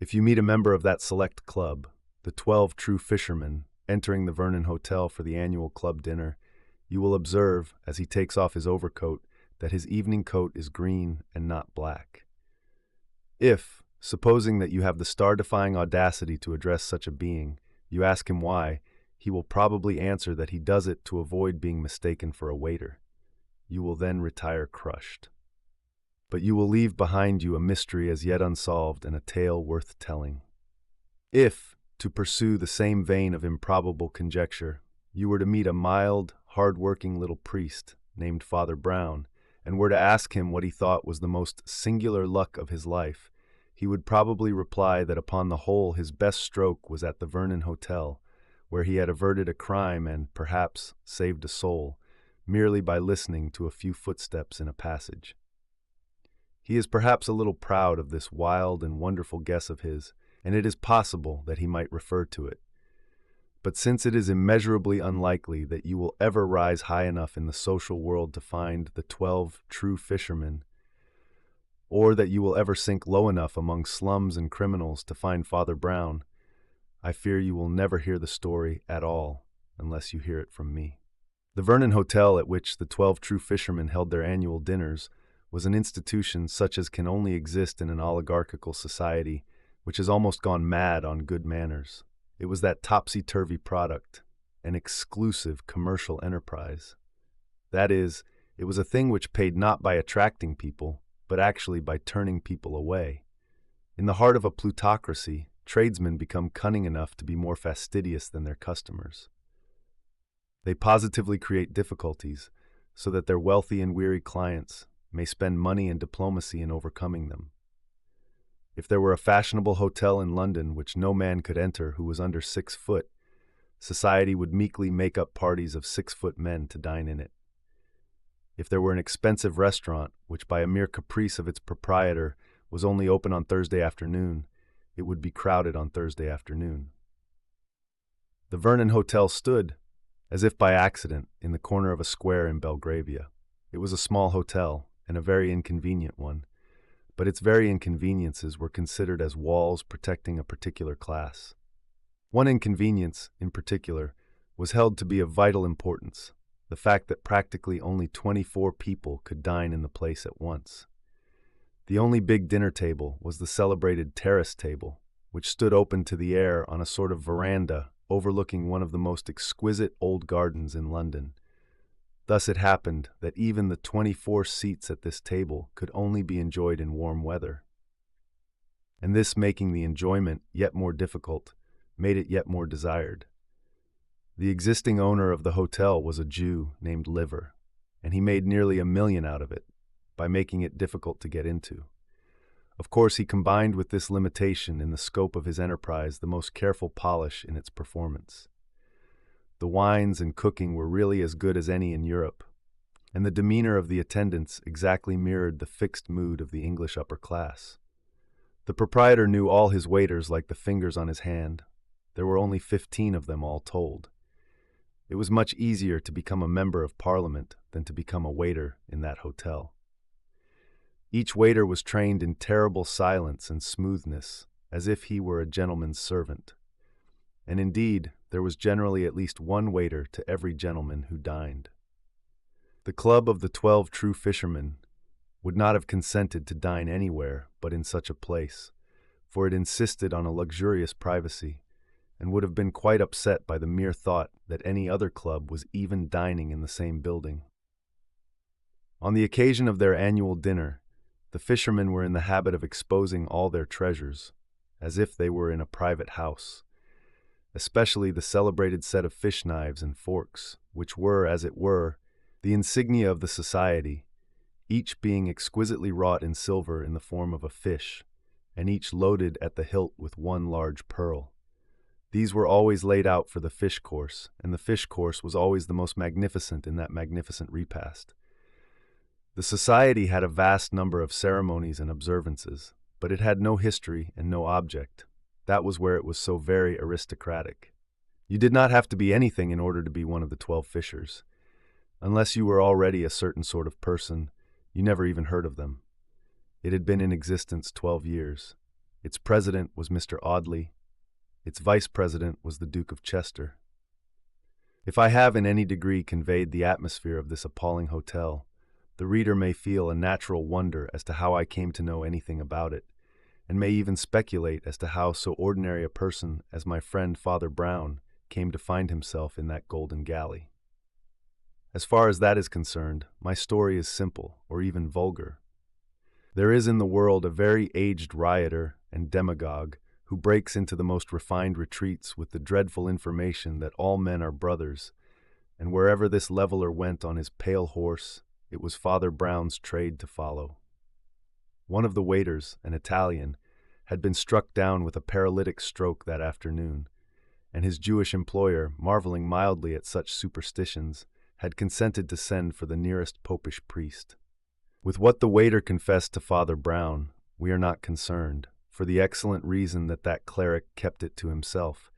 If you meet a member of that select club, the 12 True Fishermen, entering the Vernon Hotel for the annual club dinner, you will observe, as he takes off his overcoat, that his evening coat is green and not black. If, supposing that you have the star-defying audacity to address such a being, you ask him why, he will probably answer that he does it to avoid being mistaken for a waiter. You will then retire crushed. But you will leave behind you a mystery as yet unsolved and a tale worth telling. If, to pursue the same vein of improbable conjecture, you were to meet a mild, hard-working little priest named Father Brown, and were to ask him what he thought was the most singular luck of his life, he would probably reply that upon the whole his best stroke was at the Vernon Hotel, where he had averted a crime and, perhaps, saved a soul, merely by listening to a few footsteps in a passage. He is perhaps a little proud of this wild and wonderful guess of his, and it is possible that he might refer to it. But since it is immeasurably unlikely that you will ever rise high enough in the social world to find the 12 True Fishermen, or that you will ever sink low enough among slums and criminals to find Father Brown, I fear you will never hear the story at all unless you hear it from me. The Vernon Hotel, at which the 12 True Fishermen held their annual dinners, was an institution such as can only exist in an oligarchical society which has almost gone mad on good manners. It was that topsy-turvy product, an exclusive commercial enterprise. That is, it was a thing which paid not by attracting people, but actually by turning people away. In the heart of a plutocracy, tradesmen become cunning enough to be more fastidious than their customers. They positively create difficulties so that their wealthy and weary clients may spend money and diplomacy in overcoming them. If there were a fashionable hotel in London which no man could enter who was under 6 foot, society would meekly make up parties of 6-foot men to dine in it. If there were an expensive restaurant which by a mere caprice of its proprietor was only open on Thursday afternoon, it would be crowded on Thursday afternoon. The Vernon Hotel stood, as if by accident, in the corner of a square in Belgravia. It was a small hotel, and a very inconvenient one, but its very inconveniences were considered as walls protecting a particular class. One inconvenience, in particular, was held to be of vital importance, the fact that practically only 24 people could dine in the place at once. The only big dinner table was the celebrated terrace table, which stood open to the air on a sort of veranda overlooking one of the most exquisite old gardens in London. Thus it happened that even the 24 seats at this table could only be enjoyed in warm weather. And this, making the enjoyment yet more difficult, made it yet more desired. The existing owner of the hotel was a Jew named Liver, and he made nearly $1 million out of it, by making it difficult to get into. Of course, he combined with this limitation in the scope of his enterprise the most careful polish in its performance. The wines and cooking were really as good as any in Europe, and the demeanor of the attendants exactly mirrored the fixed mood of the English upper class. The proprietor knew all his waiters like the fingers on his hand. There were only 15 of them all told. It was much easier to become a member of Parliament than to become a waiter in that hotel. Each waiter was trained in terrible silence and smoothness, as if he were a gentleman's servant. And indeed, there was generally at least one waiter to every gentleman who dined. The club of the 12 True Fishermen would not have consented to dine anywhere but in such a place, for it insisted on a luxurious privacy, and would have been quite upset by the mere thought that any other club was even dining in the same building. On the occasion of their annual dinner, the fishermen were in the habit of exposing all their treasures, as if they were in a private house, especially the celebrated set of fish knives and forks, which were, as it were, the insignia of the society, each being exquisitely wrought in silver in the form of a fish, and each loaded at the hilt with one large pearl. These were always laid out for the fish course, and the fish course was always the most magnificent in that magnificent repast. The society had a vast number of ceremonies and observances, but it had no history and no object. That was where it was so very aristocratic. You did not have to be anything in order to be one of the 12 fishers. Unless you were already a certain sort of person, you never even heard of them. It had been in existence 12 years. Its president was Mr. Audley. Its vice president was the Duke of Chester. If I have in any degree conveyed the atmosphere of this appalling hotel, the reader may feel a natural wonder as to how I came to know anything about it, and may even speculate as to how so ordinary a person as my friend Father Brown came to find himself in that golden galley. As far as that is concerned, my story is simple, or even vulgar. There is in the world a very aged rioter and demagogue who breaks into the most refined retreats with the dreadful information that all men are brothers, and wherever this leveler went on his pale horse, it was Father Brown's trade to follow. One of the waiters, an Italian, had been struck down with a paralytic stroke that afternoon, and his Jewish employer, marveling mildly at such superstitions, had consented to send for the nearest popish priest. With what the waiter confessed to Father Brown, we are not concerned, for the excellent reason that that cleric kept it to himself,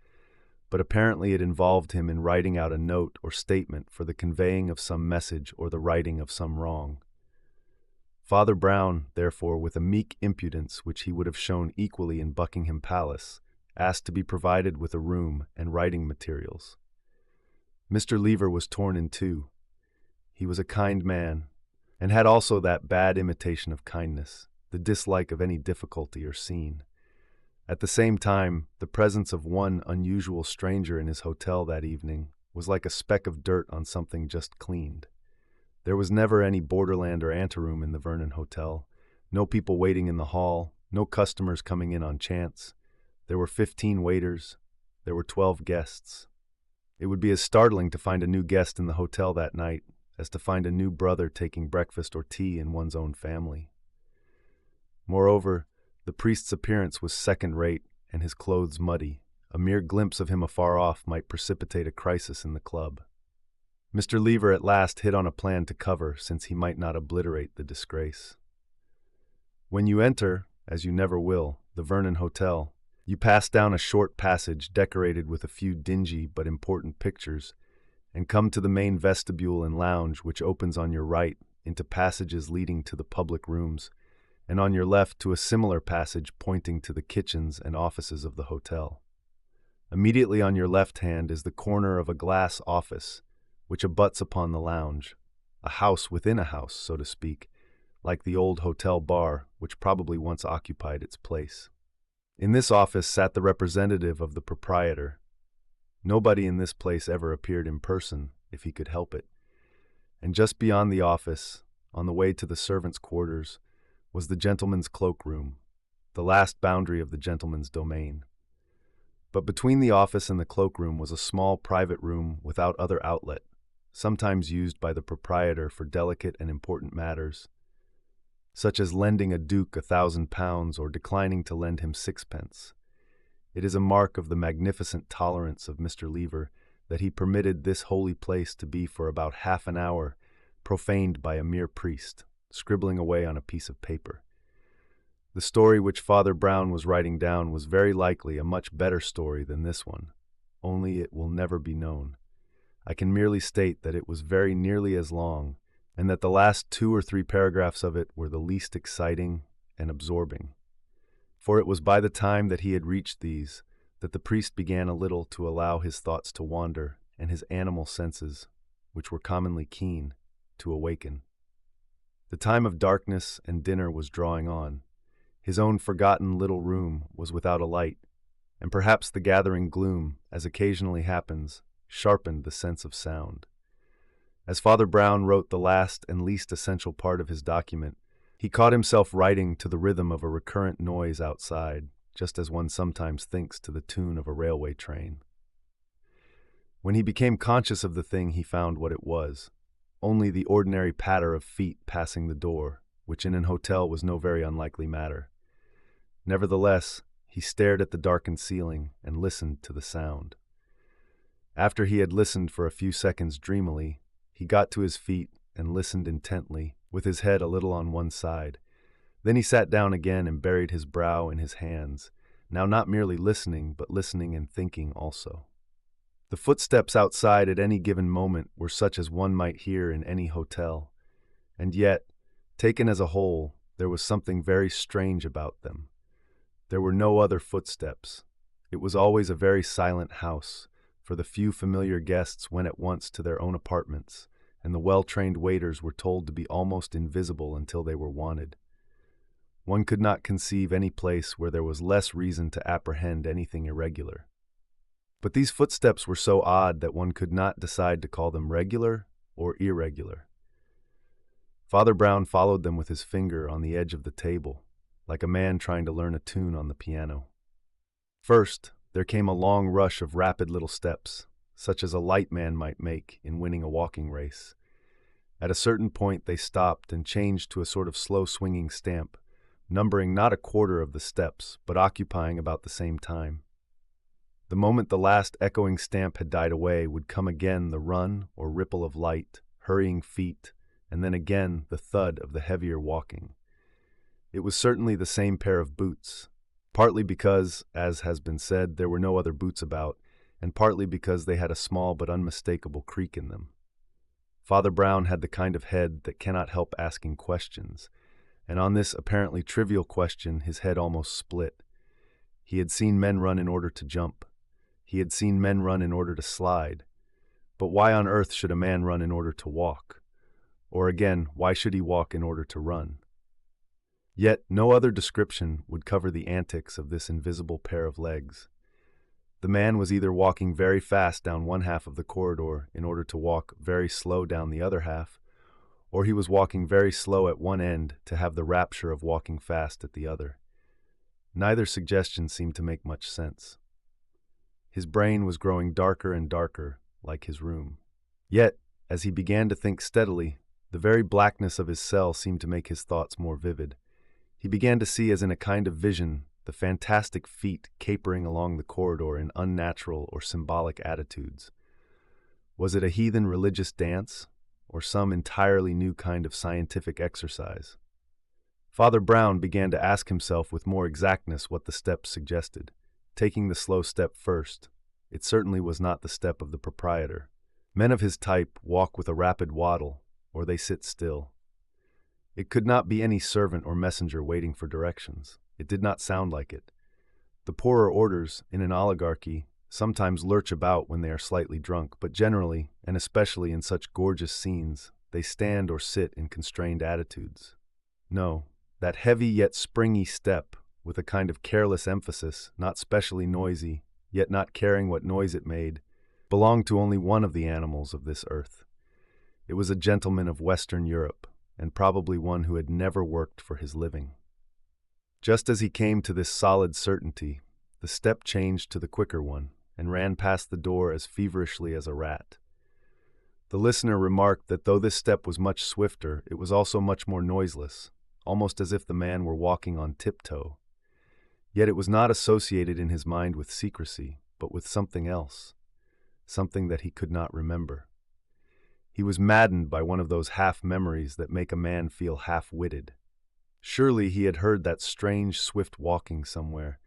but apparently it involved him in writing out a note or statement for the conveying of some message or the righting of some wrong. Father Brown, therefore, with a meek impudence which he would have shown equally in Buckingham Palace, asked to be provided with a room and writing materials. Mr. Lever was torn in two. He was a kind man, and had also that bad imitation of kindness, the dislike of any difficulty or scene. At the same time, the presence of one unusual stranger in his hotel that evening was like a speck of dirt on something just cleaned. There was never any borderland or anteroom in the Vernon Hotel, no people waiting in the hall, no customers coming in on chance. There were 15 waiters. There were 12 guests. It would be as startling to find a new guest in the hotel that night as to find a new brother taking breakfast or tea in one's own family. Moreover, the priest's appearance was second-rate and his clothes muddy. A mere glimpse of him afar off might precipitate a crisis in the club. Mr. Lever at last hit on a plan to cover, since he might not obliterate the disgrace. When you enter, as you never will, the Vernon Hotel, you pass down a short passage decorated with a few dingy but important pictures, and come to the main vestibule and lounge which opens on your right into passages leading to the public rooms, and on your left to a similar passage pointing to the kitchens and offices of the hotel. Immediately on your left hand is the corner of a glass office, which abuts upon the lounge, a house within a house, so to speak, like the old hotel bar which probably once occupied its place. In this office sat the representative of the proprietor. Nobody in this place ever appeared in person, if he could help it. And just beyond the office, on the way to the servants' quarters, was the gentleman's cloakroom, the last boundary of the gentleman's domain. But between the office and the cloakroom was a small private room without other outlet, sometimes used by the proprietor for delicate and important matters, such as lending a duke £1,000 or declining to lend him sixpence. It is a mark of the magnificent tolerance of Mr. Lever that he permitted this holy place to be for about half an hour profaned by a mere priest, scribbling away on a piece of paper. The story which Father Brown was writing down was very likely a much better story than this one, only it will never be known. I can merely state that it was very nearly as long, and that the last 2 or 3 paragraphs of it were the least exciting and absorbing. For it was by the time that he had reached these that the priest began a little to allow his thoughts to wander and his animal senses, which were commonly keen, to awaken. The time of darkness and dinner was drawing on. His own forgotten little room was without a light, and perhaps the gathering gloom, as occasionally happens, sharpened the sense of sound. As Father Brown wrote the last and least essential part of his document, he caught himself writing to the rhythm of a recurrent noise outside, just as one sometimes thinks to the tune of a railway train. When he became conscious of the thing, he found what it was, only the ordinary patter of feet passing the door, which in an hotel was no very unlikely matter. Nevertheless, he stared at the darkened ceiling and listened to the sound. After he had listened for a few seconds dreamily, he got to his feet and listened intently, with his head a little on one side. Then he sat down again and buried his brow in his hands, now not merely listening, but listening and thinking also. The footsteps outside at any given moment were such as one might hear in any hotel, and yet, taken as a whole, there was something very strange about them. There were no other footsteps. It was always a very silent house, for the few familiar guests went at once to their own apartments, and the well-trained waiters were told to be almost invisible until they were wanted. One could not conceive any place where there was less reason to apprehend anything irregular. But these footsteps were so odd that one could not decide to call them regular or irregular. Father Brown followed them with his finger on the edge of the table, like a man trying to learn a tune on the piano. First, there came a long rush of rapid little steps, such as a light man might make in winning a walking race. At a certain point they stopped and changed to a sort of slow swinging stamp, numbering not a quarter of the steps, but occupying about the same time. The moment the last echoing stamp had died away would come again the run or ripple of light, hurrying feet, and then again the thud of the heavier walking. It was certainly the same pair of boots, partly because, as has been said, there were no other boots about, and partly because they had a small but unmistakable creak in them. Father Brown had the kind of head that cannot help asking questions, and on this apparently trivial question his head almost split. He had seen men run in order to jump. He had seen men run in order to slide. But why on earth should a man run in order to walk? Or again, why should he walk in order to run? Yet no other description would cover the antics of this invisible pair of legs. The man was either walking very fast down one half of the corridor in order to walk very slow down the other half, or he was walking very slow at one end to have the rapture of walking fast at the other. Neither suggestion seemed to make much sense. His brain was growing darker and darker, like his room. Yet, as he began to think steadily, the very blackness of his cell seemed to make his thoughts more vivid. He began to see as in a kind of vision the fantastic feet capering along the corridor in unnatural or symbolic attitudes. Was it a heathen religious dance, or some entirely new kind of scientific exercise? Father Brown began to ask himself with more exactness what the steps suggested. Taking the slow step first, it certainly was not the step of the proprietor. Men of his type walk with a rapid waddle, or they sit still. It could not be any servant or messenger waiting for directions. It did not sound like it. The poorer orders, in an oligarchy, sometimes lurch about when they are slightly drunk, but generally, and especially in such gorgeous scenes, they stand or sit in constrained attitudes. No, that heavy yet springy step, with a kind of careless emphasis, not specially noisy, yet not caring what noise it made, belonged to only one of the animals of this earth. It was a gentleman of Western Europe, and probably one who had never worked for his living. Just as he came to this solid certainty, the step changed to the quicker one, and ran past the door as feverishly as a rat. The listener remarked that though this step was much swifter, it was also much more noiseless, almost as if the man were walking on tiptoe. Yet it was not associated in his mind with secrecy, but with something else, something that he could not remember. He was maddened by one of those half-memories that make a man feel half-witted. Surely he had heard that strange, swift walking somewhere.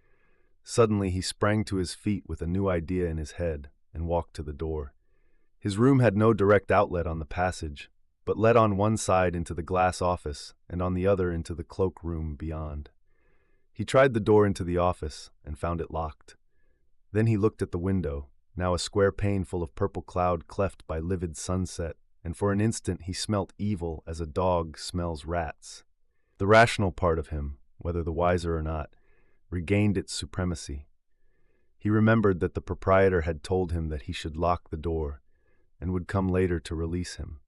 Suddenly he sprang to his feet with a new idea in his head and walked to the door. His room had no direct outlet on the passage, but led on one side into the glass office and on the other into the cloak-room beyond. He tried the door into the office and found it locked. Then he looked at the window, now a square pane full of purple cloud cleft by livid sunset, and for an instant he smelt evil as a dog smells rats. The rational part of him, whether the wiser or not, regained its supremacy. He remembered that the proprietor had told him that he should lock the door, and would come later to release him.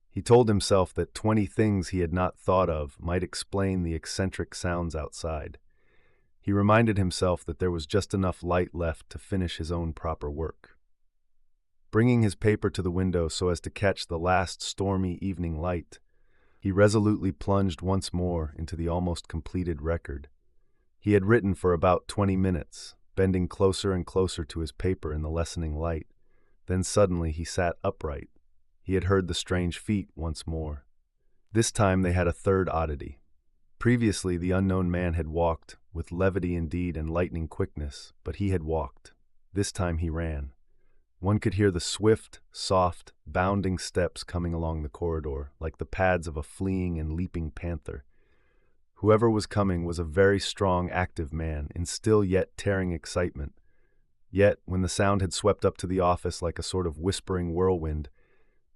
He told himself that 20 things he had not thought of might explain the eccentric sounds outside. He reminded himself that there was just enough light left to finish his own proper work. Bringing his paper to the window so as to catch the last stormy evening light, he resolutely plunged once more into the almost completed record. He had written for about 20 minutes, bending closer and closer to his paper in the lessening light. Then suddenly he sat upright. He had heard the strange feet once more. This time they had a third oddity. Previously the unknown man had walked, with levity indeed and lightning quickness, but he had walked. This time he ran. One could hear the swift, soft, bounding steps coming along the corridor, like the pads of a fleeing and leaping panther. Whoever was coming was a very strong, active man in still yet tearing excitement. Yet, when the sound had swept up to the office like a sort of whispering whirlwind,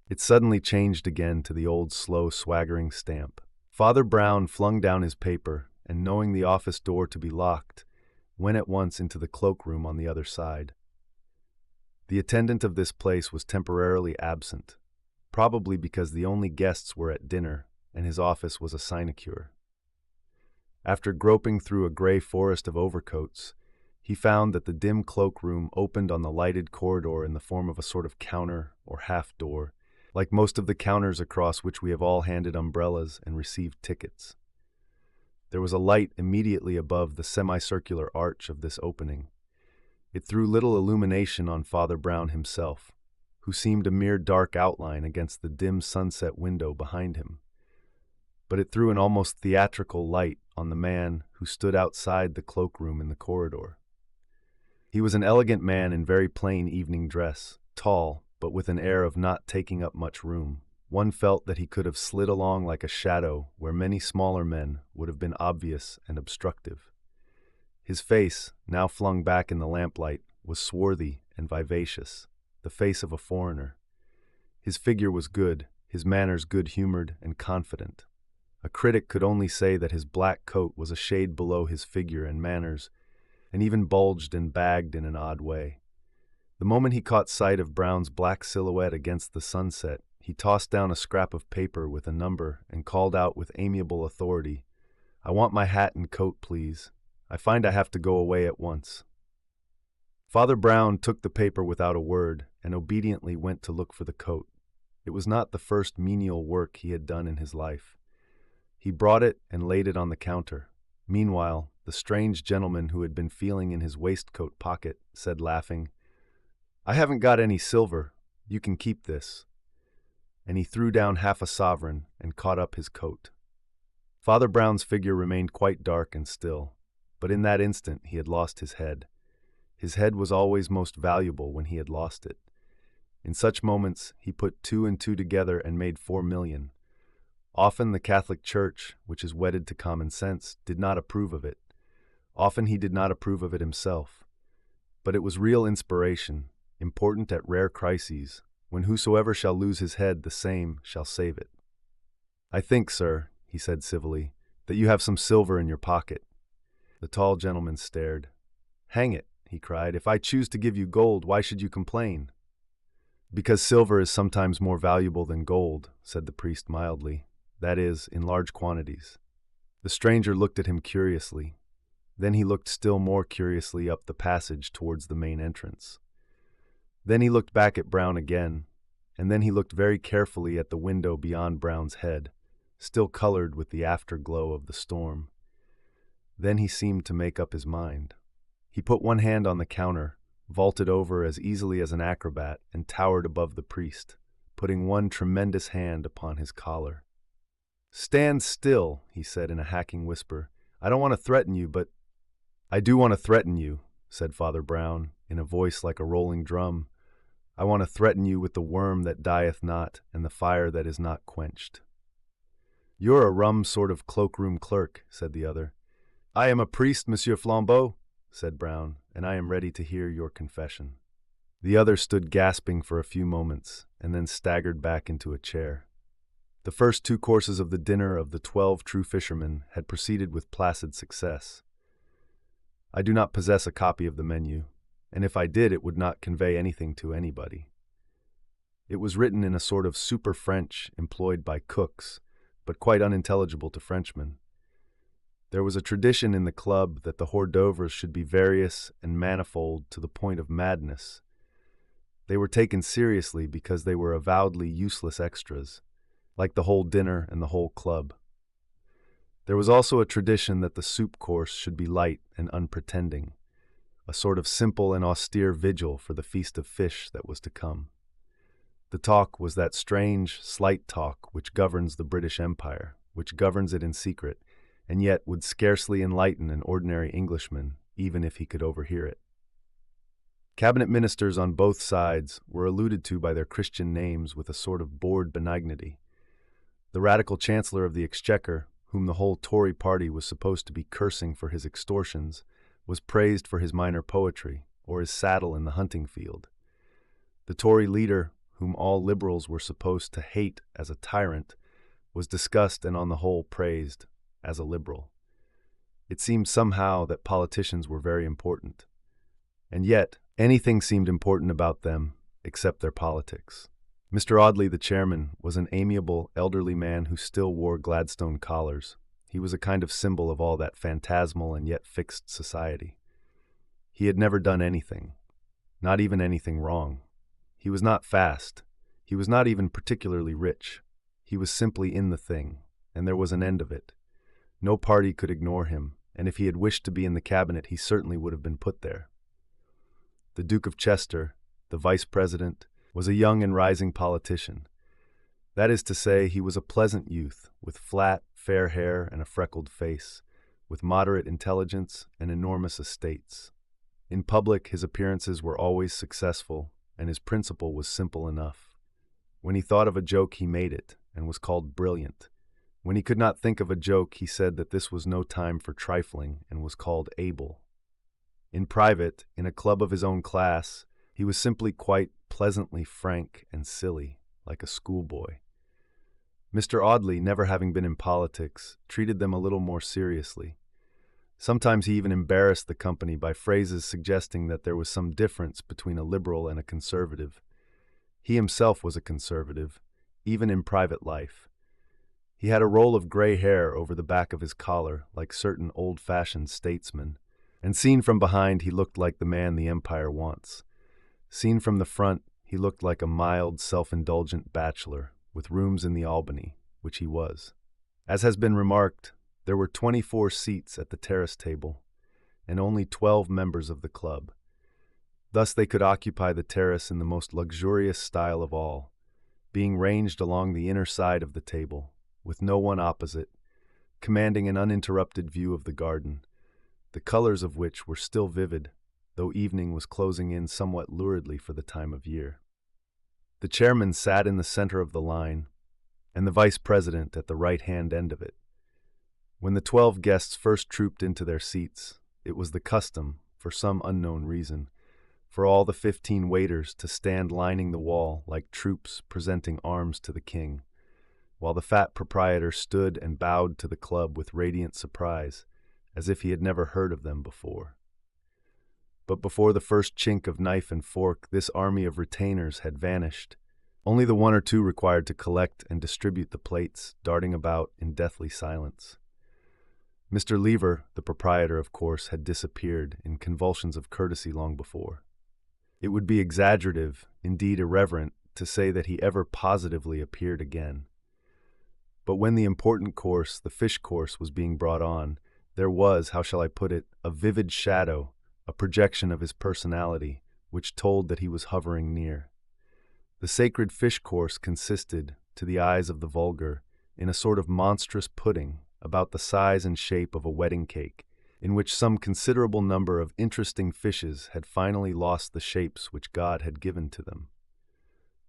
it suddenly changed again to the old slow, swaggering stamp. Father Brown flung down his paper, and knowing the office door to be locked, went at once into the cloakroom on the other side. The attendant of this place was temporarily absent, probably because the only guests were at dinner, and his office was a sinecure. After groping through a gray forest of overcoats, he found that the dim cloakroom opened on the lighted corridor in the form of a sort of counter or half-door, like most of the counters across which we have all handed umbrellas and received tickets. There was a light immediately above the semicircular arch of this opening. It threw little illumination on Father Brown himself, who seemed a mere dark outline against the dim sunset window behind him. But it threw an almost theatrical light on the man who stood outside the cloakroom in the corridor. He was an elegant man in very plain evening dress, tall, but with an air of not taking up much room. One felt that he could have slid along like a shadow where many smaller men would have been obvious and obstructive. His face, now flung back in the lamplight, was swarthy and vivacious, the face of a foreigner. His figure was good, his manners good-humored and confident. A critic could only say that his black coat was a shade below his figure and manners, and even bulged and bagged in an odd way. The moment he caught sight of Brown's black silhouette against the sunset, he tossed down a scrap of paper with a number and called out with amiable authority, "I want my hat and coat, please. I find I have to go away at once." Father Brown took the paper without a word and obediently went to look for the coat. It was not the first menial work he had done in his life. He brought it and laid it on the counter. Meanwhile, the strange gentleman who had been feeling in his waistcoat pocket said, laughing, "I haven't got any silver. You can keep this." And he threw down half a sovereign and caught up his coat. Father Brown's figure remained quite dark and still, but in that instant he had lost his head. His head was always most valuable when he had lost it. In such moments he put 2 and 2 together and made 4 million. Often the Catholic Church, which is wedded to common sense, did not approve of it. Often he did not approve of it himself. But it was real inspiration, important at rare crises, when whosoever shall lose his head, the same shall save it. "I think, sir," he said civilly, "that you have some silver in your pocket." The tall gentleman stared. "Hang it," he cried, "if I choose to give you gold, why should you complain?" "Because silver is sometimes more valuable than gold," said the priest mildly. "That is, in large quantities." The stranger looked at him curiously. Then he looked still more curiously up the passage towards the main entrance. Then he looked back at Brown again, and then he looked very carefully at the window beyond Brown's head, still colored with the afterglow of the storm. Then he seemed to make up his mind. He put one hand on the counter, vaulted over as easily as an acrobat, and towered above the priest, putting one tremendous hand upon his collar. "Stand still," he said in a hacking whisper. "I don't want to threaten you, but—" "I do want to threaten you," said Father Brown, in a voice like a rolling drum. "I want to threaten you with the worm that dieth not and the fire that is not quenched." "You're a rum sort of cloakroom clerk," said the other. "I am a priest, Monsieur Flambeau," said Brown, "and I am ready to hear your confession." The other stood gasping for a few moments, and then staggered back into a chair. The first 2 courses of the dinner of the 12 true fishermen had proceeded with placid success. I do not possess a copy of the menu, and if I did, it would not convey anything to anybody. It was written in a sort of super French employed by cooks, but quite unintelligible to Frenchmen. There was a tradition in the club that the hors d'oeuvres should be various and manifold to the point of madness. They were taken seriously because they were avowedly useless extras, like the whole dinner and the whole club. There was also a tradition that the soup course should be light and unpretending, a sort of simple and austere vigil for the feast of fish that was to come. The talk was that strange, slight talk which governs the British Empire, which governs it in secret, and yet would scarcely enlighten an ordinary Englishman, even if he could overhear it. Cabinet ministers on both sides were alluded to by their Christian names with a sort of bored benignity. The radical chancellor of the Exchequer, whom the whole Tory party was supposed to be cursing for his extortions, was praised for his minor poetry, or his saddle in the hunting field. The Tory leader, whom all Liberals were supposed to hate as a tyrant, was discussed and on the whole praised as a Liberal. It seemed somehow that politicians were very important. And yet, anything seemed important about them except their politics. Mr. Audley, the chairman, was an amiable, elderly man who still wore Gladstone collars. He was a kind of symbol of all that phantasmal and yet fixed society. He had never done anything, not even anything wrong. He was not fast. He was not even particularly rich. He was simply in the thing, and there was an end of it. No party could ignore him, and if he had wished to be in the cabinet, he certainly would have been put there. The Duke of Chester, the vice president, was a young and rising politician. That is to say, he was a pleasant youth, with flat, fair hair and a freckled face, with moderate intelligence and enormous estates. In public, his appearances were always successful, and his principle was simple enough. When he thought of a joke, he made it, and was called brilliant. When he could not think of a joke, he said that this was no time for trifling, and was called able. In private, in a club of his own class, he was simply quite pleasantly frank and silly, like a schoolboy. Mr. Audley, never having been in politics, treated them a little more seriously. Sometimes he even embarrassed the company by phrases suggesting that there was some difference between a Liberal and a Conservative. He himself was a Conservative, even in private life. He had a roll of gray hair over the back of his collar, like certain old-fashioned statesmen, and seen from behind he looked like the man the Empire wants. Seen from the front, he looked like a mild, self-indulgent bachelor, with rooms in the Albany, which he was. As has been remarked, there were 24 seats at the terrace table, and only 12 members of the club. Thus they could occupy the terrace in the most luxurious style of all, being ranged along the inner side of the table, with no one opposite, commanding an uninterrupted view of the garden, the colors of which were still vivid, though evening was closing in somewhat luridly for the time of year. The chairman sat in the center of the line, and the vice president at the right-hand end of it. When the 12 guests first trooped into their seats, it was the custom, for some unknown reason, for all the 15 waiters to stand lining the wall like troops presenting arms to the king, while the fat proprietor stood and bowed to the club with radiant surprise, as if he had never heard of them before. But before the first chink of knife and fork, this army of retainers had vanished, only the 1 or 2 required to collect and distribute the plates, darting about in deathly silence. Mr. Lever, the proprietor, of course, had disappeared in convulsions of courtesy long before. It would be exaggerative, indeed irreverent, to say that he ever positively appeared again. But when the important course, the fish course, was being brought on, there was, how shall I put it, a vivid shadow, a projection of his personality, which told that he was hovering near. The sacred fish course consisted, to the eyes of the vulgar, in a sort of monstrous pudding, about the size and shape of a wedding cake, in which some considerable number of interesting fishes had finally lost the shapes which God had given to them.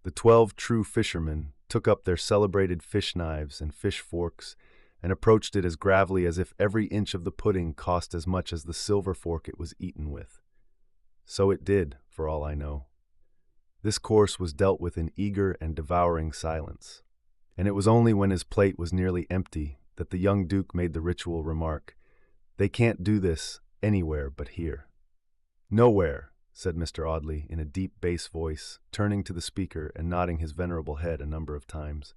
The 12 true fishermen took up their celebrated fish knives and fish forks and approached it as gravely as if every inch of the pudding cost as much as the silver fork it was eaten with. So it did, for all I know. This course was dealt with in eager and devouring silence, and it was only when his plate was nearly empty that the young duke made the ritual remark, "They can't do this anywhere but here." "Nowhere," said Mr. Audley in a deep bass voice, turning to the speaker and nodding his venerable head a number of times.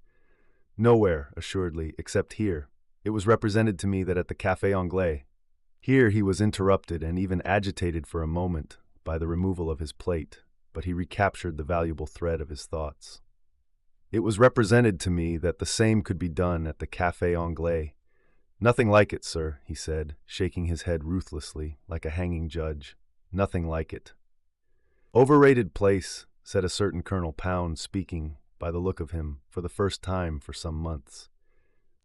"Nowhere, assuredly, except here. It was represented to me that at the Café Anglais—" Here he was interrupted and even agitated for a moment by the removal of his plate, but he recaptured the valuable thread of his thoughts. "It was represented to me that the same could be done at the Café Anglais. Nothing like it, sir," he said, shaking his head ruthlessly, like a hanging judge. "Nothing like it." "Overrated place," said a certain Colonel Pound, speaking, by the look of him, for the first time for some months.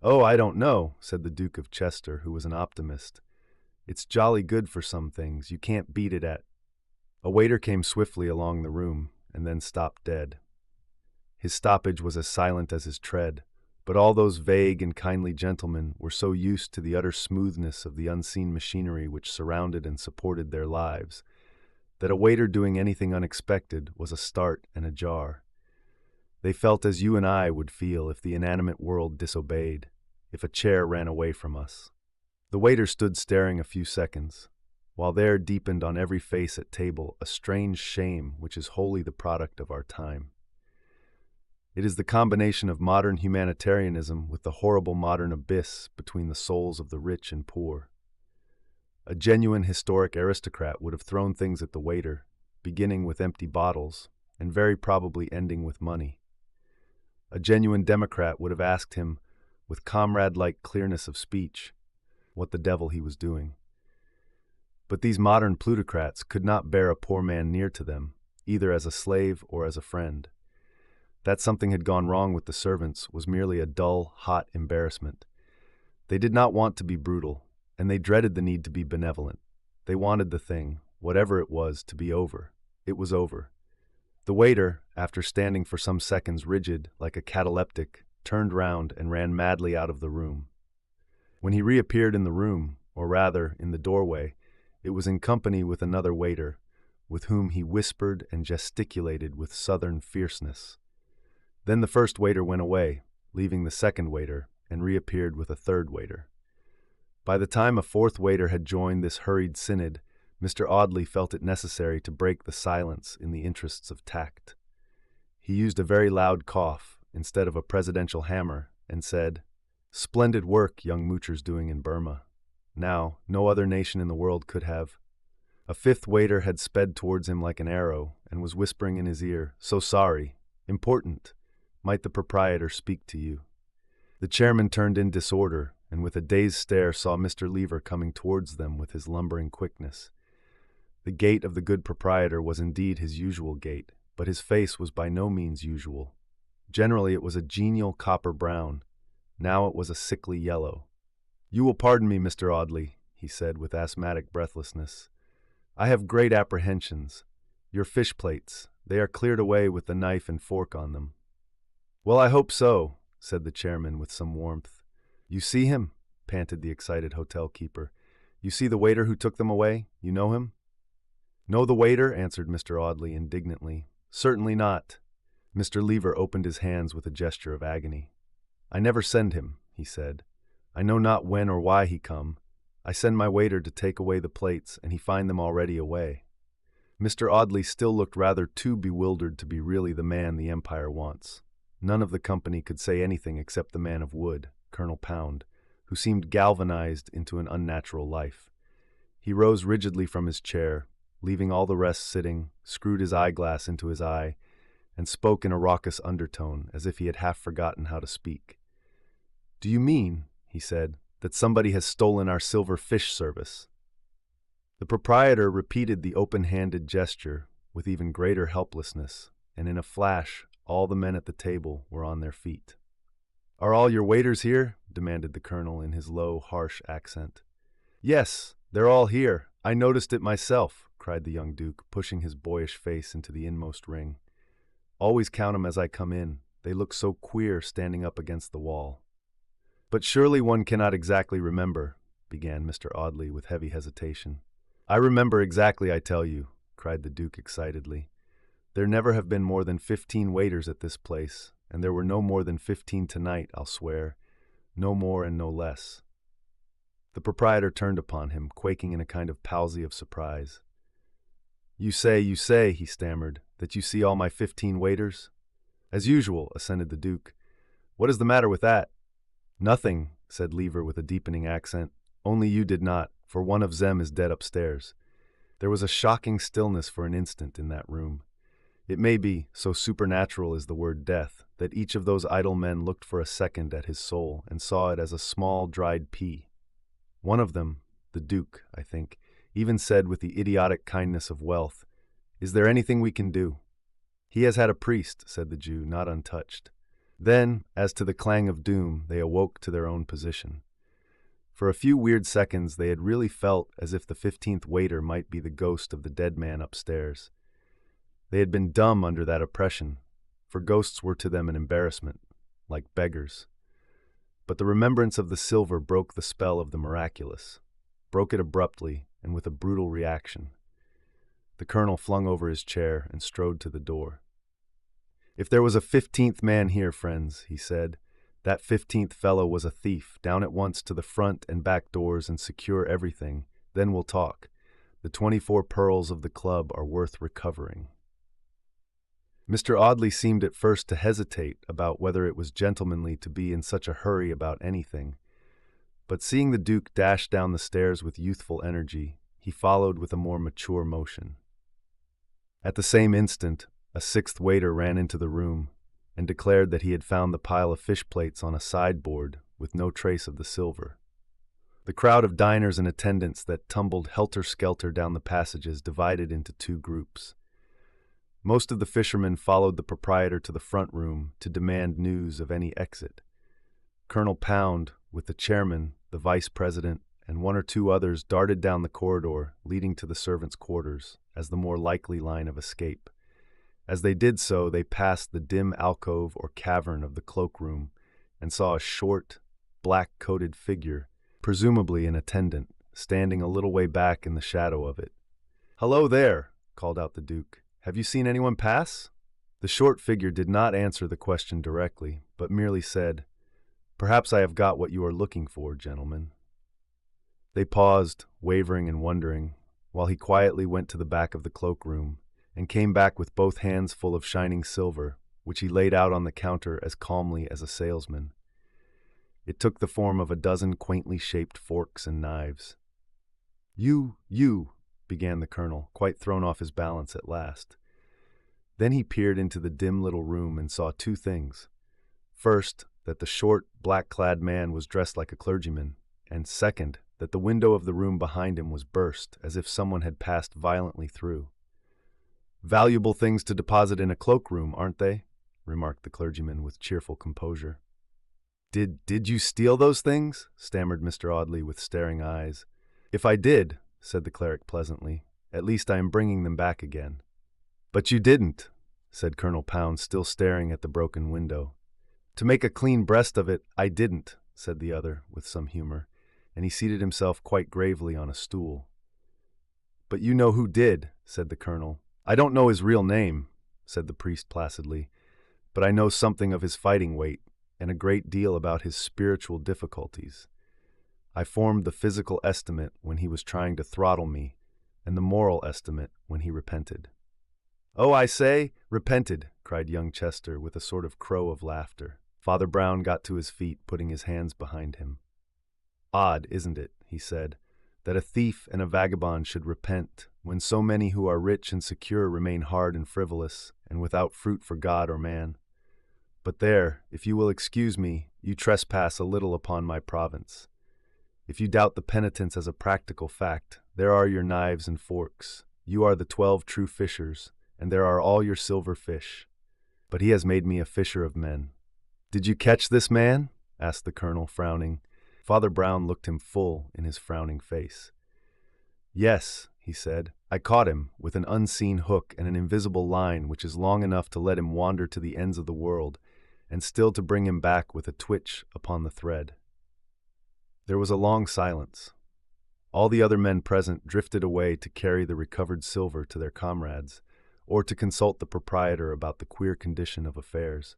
"Oh, I don't know," said the Duke of Chester, who was an optimist. "It's jolly good for some things. You can't beat it at—" A waiter came swiftly along the room, and then stopped dead. His stoppage was as silent as his tread, But all those vague and kindly gentlemen were so used to the utter smoothness of the unseen machinery which surrounded and supported their lives, that a waiter doing anything unexpected was a start and a jar. They felt as you and I would feel if the inanimate world disobeyed, if a chair ran away from us. The waiter stood staring a few seconds, while there deepened on every face at table a strange shame which is wholly the product of our time. It is the combination of modern humanitarianism with the horrible modern abyss between the souls of the rich and poor. A genuine historic aristocrat would have thrown things at the waiter, beginning with empty bottles, and very probably ending with money. A genuine democrat would have asked him, with comrade-like clearness of speech, what the devil he was doing. But these modern plutocrats could not bear a poor man near to them, either as a slave or as a friend. That something had gone wrong with the servants was merely a dull, hot embarrassment. They did not want to be brutal, and they dreaded the need to be benevolent. They wanted the thing, whatever it was, to be over. It was over. The waiter, after standing for some seconds rigid, like a cataleptic, turned round and ran madly out of the room. When he reappeared in the room, or rather, in the doorway, it was in company with another waiter, with whom he whispered and gesticulated with southern fierceness. Then the first waiter went away, leaving the second waiter, and reappeared with a third waiter. By the time a fourth waiter had joined this hurried synod, Mr. Audley felt it necessary to break the silence in the interests of tact. He used a very loud cough instead of a presidential hammer and said, "Splendid work young moochers doing in Burma. Now, no other nation in the world could have." A fifth waiter had sped towards him like an arrow and was whispering in his ear, "So sorry. Important. Might the proprietor speak to you?" The chairman turned in disorder, and with a dazed stare saw Mr. Lever coming towards them with his lumbering quickness. The gait of the good proprietor was indeed his usual gait, but his face was by no means usual. Generally it was a genial copper brown. Now it was a sickly yellow. "You will pardon me, Mr. Audley," he said with asthmatic breathlessness. "I have great apprehensions. Your fish plates, they are cleared away with the knife and fork on them." "Well, I hope so," said the chairman with some warmth. "You see him?" panted the excited hotel keeper. "You see the waiter who took them away? You know him?" "Know the waiter?" answered Mr. Audley indignantly. "Certainly not." Mr. Lever opened his hands with a gesture of agony. "I never send him," he said. "I know not when or why he come. I send my waiter to take away the plates, and he find them already away." Mr. Audley still looked rather too bewildered to be really the man the Empire wants. None of the company could say anything except the man of wood, Colonel Pound, who seemed galvanized into an unnatural life. He rose rigidly from his chair, leaving all the rest sitting, screwed his eyeglass into his eye, and spoke in a raucous undertone, as if he had half forgotten how to speak. "Do you mean," he said, "that somebody has stolen our silver fish service?" The proprietor repeated the open-handed gesture with even greater helplessness, and in a flash all the men at the table were on their feet. "Are all your waiters here?" demanded the colonel in his low, harsh accent. "Yes, they're all here. I noticed it myself," cried the young duke, pushing his boyish face into the inmost ring. "Always count 'em as I come in. They look so queer standing up against the wall." "But surely one cannot exactly remember," began Mr. Audley with heavy hesitation. "I remember exactly, I tell you," cried the duke excitedly. "There never have been more than 15 waiters at this place, and there were no more than 15 tonight, I'll swear. No more and no less." The proprietor turned upon him, quaking in a kind of palsy of surprise. You say," he stammered, "that you see all my 15 waiters?" "As usual," assented the duke. "What is the matter with that?" "Nothing," said Lever with a deepening accent. "Only you did not, for one of them is dead upstairs." There was a shocking stillness for an instant in that room. It may be, so supernatural is the word death, that each of those idle men looked for a second at his soul and saw it as a small dried pea. One of them, the duke, I think, even said with the idiotic kindness of wealth, "Is there anything we can do?" "He has had a priest," said the Jew, not untouched. Then, as to the clang of doom, they awoke to their own position. For a few weird seconds they had really felt as if the 15th waiter might be the ghost of the dead man upstairs. They had been dumb under that oppression, for ghosts were to them an embarrassment, like beggars. But the remembrance of the silver broke the spell of the miraculous, broke it abruptly and with a brutal reaction. The colonel flung over his chair and strode to the door. "If there was a 15th man here, friends," he said, "that 15th fellow was a thief. Down at once to the front and back doors and secure everything. Then we'll talk. The 24 pearls of the club are worth recovering." Mr. Audley seemed at first to hesitate about whether it was gentlemanly to be in such a hurry about anything, but seeing the Duke dash down the stairs with youthful energy, he followed with a more mature motion. At the same instant, a 6th waiter ran into the room and declared that he had found the pile of fish plates on a sideboard with no trace of the silver. The crowd of diners and attendants that tumbled helter-skelter down the passages divided into 2 groups. Most of the fishermen followed the proprietor to the front room to demand news of any exit. Colonel Pound, with the chairman, the vice president, and 1 or 2 others, darted down the corridor leading to the servants' quarters as the more likely line of escape. As they did so, they passed the dim alcove or cavern of the cloakroom and saw a short, black-coated figure, presumably an attendant, standing a little way back in the shadow of it. "Hello there," called out the Duke. "Have you seen anyone pass?" The short figure did not answer the question directly, but merely said, "Perhaps I have got what you are looking for, gentlemen." They paused, wavering and wondering, while he quietly went to the back of the cloakroom and came back with both hands full of shining silver, which he laid out on the counter as calmly as a salesman. It took the form of a dozen quaintly shaped forks and knives. You, began the colonel, quite thrown off his balance at last. Then he peered into the dim little room and saw 2 things. First, that the short, black-clad man was dressed like a clergyman, and second, that the window of the room behind him was burst, as if someone had passed violently through. "Valuable things to deposit in a cloakroom, aren't they?" remarked the clergyman with cheerful composure. Did you steal those things?" stammered Mr. Audley with staring eyes. "If I did," said the cleric pleasantly, "at least I am bringing them back again." "But you didn't," said Colonel Pound, still staring at the broken window. "To make a clean breast of it, I didn't," said the other, with some humor, and he seated himself quite gravely on a stool. "But you know who did," said the colonel. "I don't know his real name," said the priest placidly, "but I know something of his fighting weight, and a great deal about his spiritual difficulties. I formed the physical estimate when he was trying to throttle me, and the moral estimate when he repented." "Oh, I say, repented," cried young Chester with a sort of crow of laughter. Father Brown got to his feet, putting his hands behind him. "Odd, isn't it," he said, "that a thief and a vagabond should repent, when so many who are rich and secure remain hard and frivolous, and without fruit for God or man? But there, if you will excuse me, you trespass a little upon my province. If you doubt the penitence as a practical fact, there are your knives and forks. You are the 12 true fishers, and there are all your silver fish. But he has made me a fisher of men." "Did you catch this man?" asked the colonel, frowning. Father Brown looked him full in his frowning face. "Yes," he said, "I caught him with an unseen hook and an invisible line which is long enough to let him wander to the ends of the world, and still to bring him back with a twitch upon the thread." There was a long silence. All the other men present drifted away to carry the recovered silver to their comrades, or to consult the proprietor about the queer condition of affairs.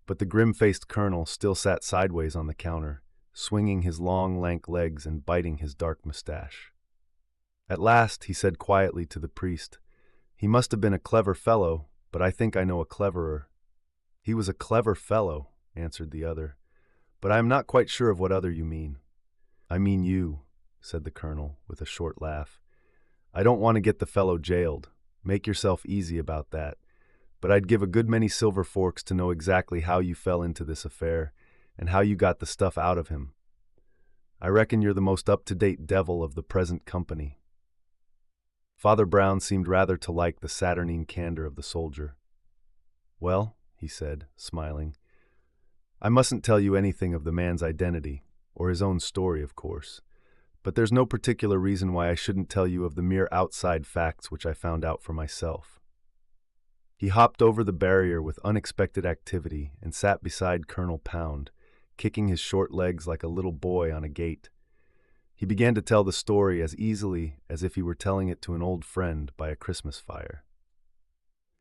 But the grim-faced colonel still sat sideways on the counter, swinging his long, lank legs and biting his dark mustache. At last he said quietly to the priest, "He must have been a clever fellow, but I think I know a cleverer." "He was a clever fellow," answered the other, "but I am not quite sure of what other you mean." "I mean you," said the colonel, with a short laugh. "I don't want to get the fellow jailed. Make yourself easy about that. But I'd give a good many silver forks to know exactly how you fell into this affair, and how you got the stuff out of him. I reckon you're the most up-to-date devil of the present company." Father Brown seemed rather to like the saturnine candor of the soldier. "Well," he said, smiling, "I mustn't tell you anything of the man's identity, or his own story, of course, but there's no particular reason why I shouldn't tell you of the mere outside facts which I found out for myself." He hopped over the barrier with unexpected activity and sat beside Colonel Pound, kicking his short legs like a little boy on a gate. He began to tell the story as easily as if he were telling it to an old friend by a Christmas fire.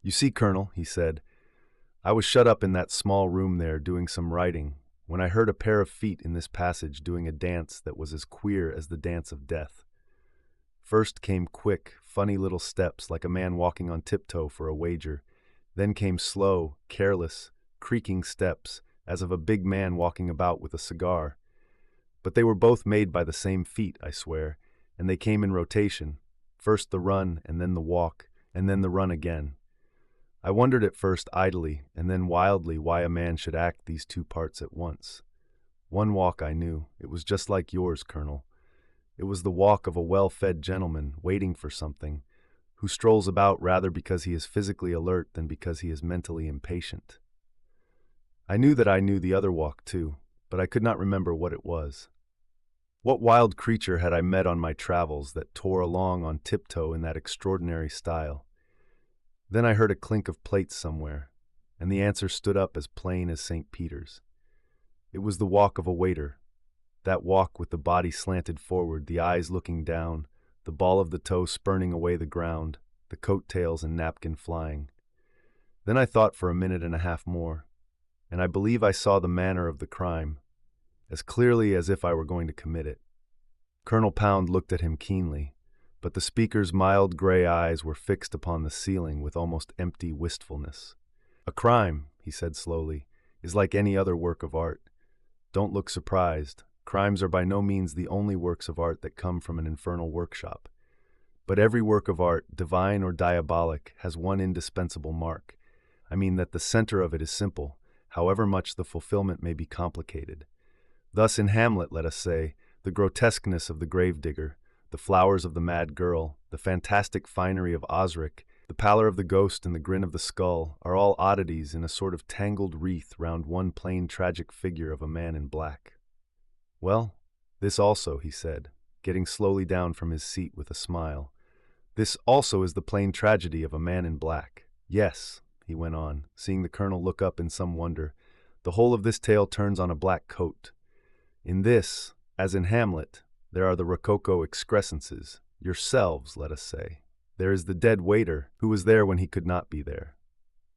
"You see, Colonel," he said, "I was shut up in that small room there doing some writing when I heard a pair of feet in this passage doing a dance that was as queer as the dance of death. First came quick, funny little steps like a man walking on tiptoe for a wager. Then came slow, careless, creaking steps as of a big man walking about with a cigar. But they were both made by the same feet, I swear, and they came in rotation, first the run and then the walk, and then the run again. I wondered at first idly and then wildly why a man should act these two parts at once. One walk I knew, it was just like yours, Colonel. It was the walk of a well-fed gentleman waiting for something, who strolls about rather because he is physically alert than because he is mentally impatient. I knew that I knew the other walk too, but I could not remember what it was. What wild creature had I met on my travels that tore along on tiptoe in that extraordinary style? Then I heard a clink of plates somewhere, and the answer stood up as plain as St. Peter's. It was the walk of a waiter, that walk with the body slanted forward, the eyes looking down, the ball of the toe spurning away the ground, the coat-tails and napkin flying. Then I thought for a minute and a half more, and I believe I saw the manner of the crime, as clearly as if I were going to commit it. Colonel Pound looked at him keenly, but the speaker's mild gray eyes were fixed upon the ceiling with almost empty wistfulness. "A crime," he said slowly, "is like any other work of art. Don't look surprised. Crimes are by no means the only works of art that come from an infernal workshop. But every work of art, divine or diabolic, has one indispensable mark. I mean that the center of it is simple, however much the fulfillment may be complicated. Thus in Hamlet, let us say, the grotesqueness of the gravedigger, the flowers of the mad girl, the fantastic finery of Osric, the pallor of the ghost and the grin of the skull are all oddities in a sort of tangled wreath round one plain tragic figure of a man in black. Well, this also, he said, getting slowly down from his seat with a smile. This also is the plain tragedy of a man in black. Yes, he went on, seeing the colonel look up in some wonder, the whole of this tale turns on a black coat. In this, as in Hamlet, there are the rococo excrescences, yourselves, let us say. There is the dead waiter, who was there when he could not be there.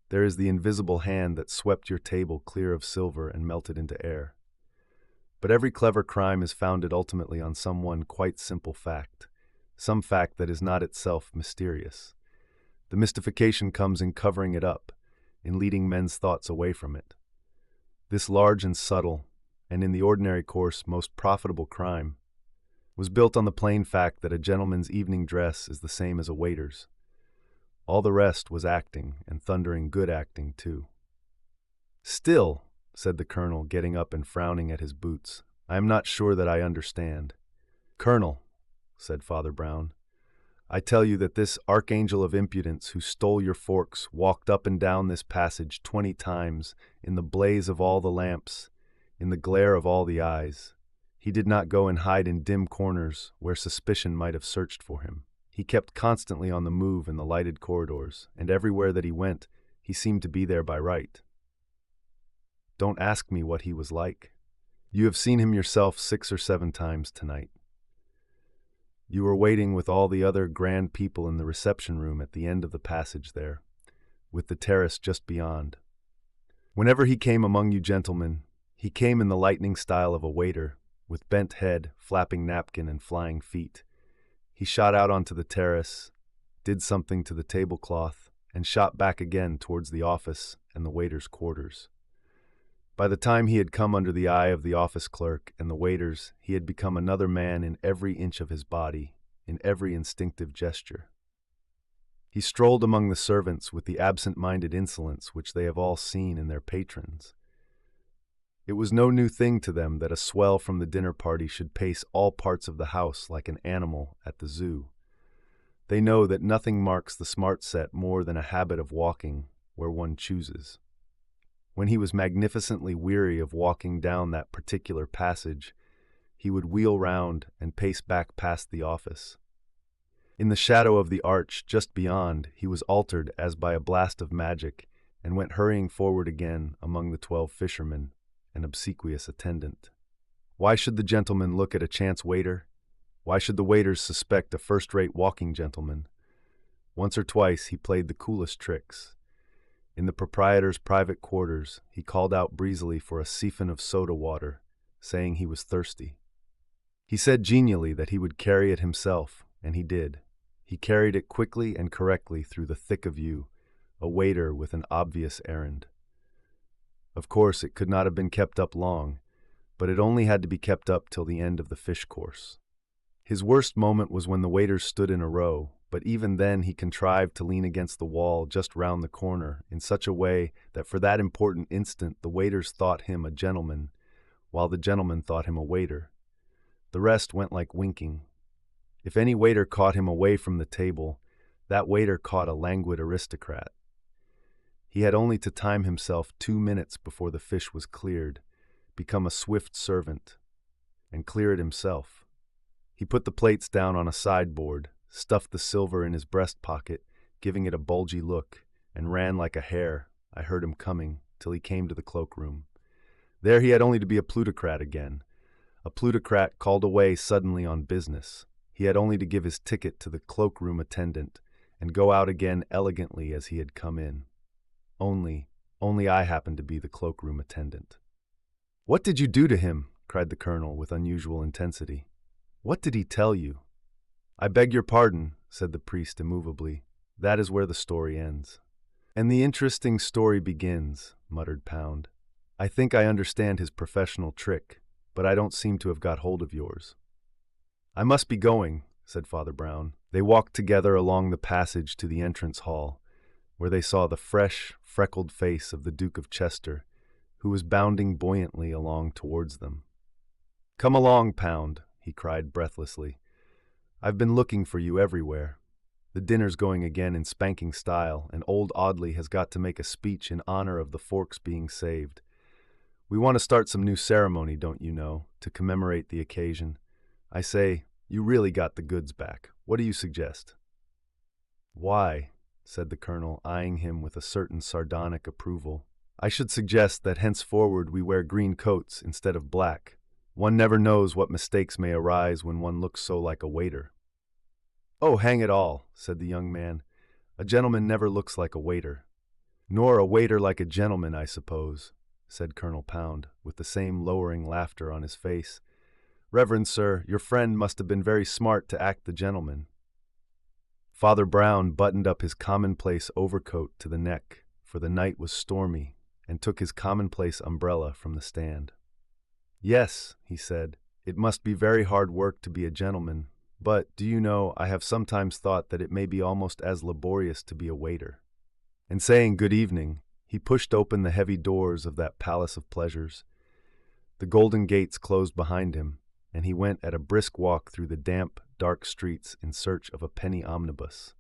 There is the invisible hand that swept your table clear of silver and melted into air. But every clever crime is founded ultimately on some one quite simple fact, some fact that is not itself mysterious. The mystification comes in covering it up, in leading men's thoughts away from it. This large and subtle, and in the ordinary course most profitable crime, was built on the plain fact that a gentleman's evening dress is the same as a waiter's. All the rest was acting, and thundering good acting too. "Still," said the colonel, getting up and frowning at his boots, "I am not sure that I understand." "Colonel," said Father Brown, "I tell you that this archangel of impudence who stole your forks walked up and down this passage 20 times, in the blaze of all the lamps, in the glare of all the eyes. He did not go and hide in dim corners where suspicion might have searched for him. He kept constantly on the move in the lighted corridors, and everywhere that he went, he seemed to be there by right. Don't ask me what he was like. You have seen him yourself 6 or 7 times tonight. You were waiting with all the other grand people in the reception room at the end of the passage there, with the terrace just beyond. Whenever he came among you gentlemen, he came in the lightning style of a waiter, with bent head, flapping napkin, and flying feet. He shot out onto the terrace, did something to the tablecloth, and shot back again towards the office and the waiter's quarters. By the time he had come under the eye of the office clerk and the waiters, he had become another man in every inch of his body, in every instinctive gesture. He strolled among the servants with the absent-minded insolence which they have all seen in their patrons. It was no new thing to them that a swell from the dinner party should pace all parts of the house like an animal at the zoo. They know that nothing marks the smart set more than a habit of walking where one chooses. When he was magnificently weary of walking down that particular passage, he would wheel round and pace back past the office. In the shadow of the arch just beyond, he was altered as by a blast of magic, and went hurrying forward again among the 12 fishermen, an obsequious attendant. Why should the gentleman look at a chance waiter? Why should the waiters suspect a first-rate walking gentleman? Once or twice he played the coolest tricks. In the proprietor's private quarters, he called out breezily for a siphon of soda water, saying he was thirsty. He said genially that he would carry it himself, and he did. He carried it quickly and correctly through the thick of you, a waiter with an obvious errand. Of course, it could not have been kept up long, but it only had to be kept up till the end of the fish course. His worst moment was when the waiters stood in a row, but even then he contrived to lean against the wall just round the corner in such a way that for that important instant the waiters thought him a gentleman, while the gentleman thought him a waiter. The rest went like winking. If any waiter caught him away from the table, that waiter caught a languid aristocrat. He had only to time himself 2 minutes before the fish was cleared, become a swift servant, and clear it himself. He put the plates down on a sideboard, stuffed the silver in his breast pocket, giving it a bulgy look, and ran like a hare, I heard him coming, till he came to the cloakroom. There he had only to be a plutocrat again, a plutocrat called away suddenly on business. He had only to give his ticket to the cloakroom attendant, and go out again elegantly as he had come in. Only I happened to be the cloakroom attendant. "What did you do to him?" cried the colonel with unusual intensity. "What did he tell you?" "I beg your pardon," said the priest immovably. "That is where the story ends." "And the interesting story begins," muttered Pound. "I think I understand his professional trick, but I don't seem to have got hold of yours." "I must be going," said Father Brown. They walked together along the passage to the entrance hall, where they saw the fresh, freckled face of the Duke of Chester, who was bounding buoyantly along towards them. "Come along, Pound," he cried breathlessly. "I've been looking for you everywhere. The dinner's going again in spanking style, and old Audley has got to make a speech in honor of the forks being saved. We want to start some new ceremony, don't you know, to commemorate the occasion. I say, you really got the goods back. What do you suggest?" "Why," said the colonel, eyeing him with a certain sardonic approval, "I should suggest that henceforward we wear green coats instead of black. One never knows what mistakes may arise when one looks so like a waiter." "Oh, hang it all," said the young man. "A gentleman never looks like a waiter." "Nor a waiter like a gentleman, I suppose," said Colonel Pound, with the same lowering laughter on his face. "Reverend sir, your friend must have been very smart to act the gentleman." Father Brown buttoned up his commonplace overcoat to the neck, for the night was stormy, and took his commonplace umbrella from the stand. "Yes," he said, "it must be very hard work to be a gentleman, but, do you know, I have sometimes thought that it may be almost as laborious to be a waiter." And saying good evening, he pushed open the heavy doors of that palace of pleasures. The golden gates closed behind him, and he went at a brisk walk through the damp, dark streets in search of a penny omnibus.